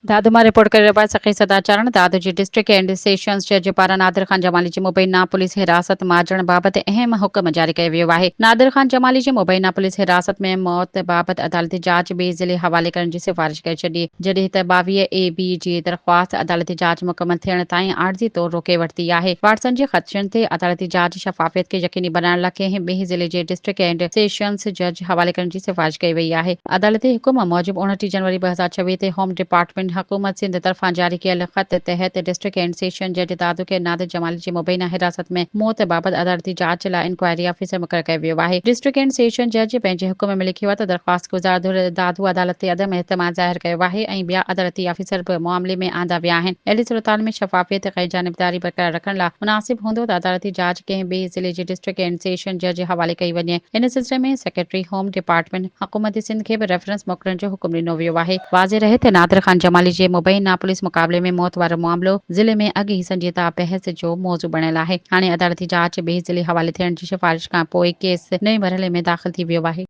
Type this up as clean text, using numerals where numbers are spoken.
दादू मां रिपोर्ट करे रहिया सखी सदाचरण दादू जी डिस्ट्रिक्ट एंड सेशंस जज पारां नादिर ख़ान जमाली जी मुबैना पुलिस हिरासत माजण बाबति अहम हुक्म जारी कयो वियो आहे। नादिर ख़ान जमाली जी मुबैना पुलिस हिरासत में मौत बाबति अदालती जांच ॿिए ज़िले हवाले करण जी सिफ़ारिश करे छॾी, जॾहिं त 22A-B जी दरख़्वास्त अदालती जांच मुकमल थियण ताईं आर्ज़ी तौर रोके वरिती आहे। वाटसन जे ख़दशनि ते अदालती जांच शफ़ाफ़ियत खे यकीनी बनाइण लाइ कंहिं ॿिए ज़िले जे डिस्ट्रिक्ट एंड सेशंस जज हवाले करण जी सिफ़ारिश कई वई आहे। अदालती हुकुम मूजिबि 29 जनवरी 2026 ते होम डिपार्टमेंट हुकूमत सिंध तरफ़ां जारी कयल ख़त तहत डिस्ट्रिक्ट एंड सेशन जज दादू खे नादिर जमाली जी मुबैना हिरासत में मौत बाबति अदालती जांच लाइ इंक्वायरी ऑफिसर मुक़रर कयो वियो आहे। डिस्ट्रिक्ट एंड सेशन जज पंहिंजे हुकुम में लिखियो आहे त दरख़्वास्त गुज़ार दादू अदालत ते अदम एतमाद ज़ाहिर कयो आहे ऐं ॿिया अदालती ऑफिसर बि मामले में आंदा विया आहिनि। अहिड़ी सूरत में शफ़ाफ़ियत ऐं जानिबदारी बरक़रार रखण लाइ मुनासिब हूंदो त अदालती जांच कंहिं ॿिए ज़िले जे डिस्ट्रिक्ट एंड सेशन जज हवाले कई वञे। इन सिलसिले में सेक्रेटरी होम डिपार्टमेंट हुकूमत सिंध खे बि रेफरेंस मोकिलण जो हुकुम ॾिनो वियो आहे। वाज़े रहे त नादिर ख़ान जमाली जे मुबैना पुलिस मुक़ाबले में मौत वारो मामिलो ज़िले में अॻु ई संजीदा बहस जो मौज़ू बणियल आहे। हाणे अदालती जांच ॿिए ज़िले हवाले थियण जी सिफ़ारिश खां पोइ केस नएं मरहले में दाख़िल थी वियो आहे।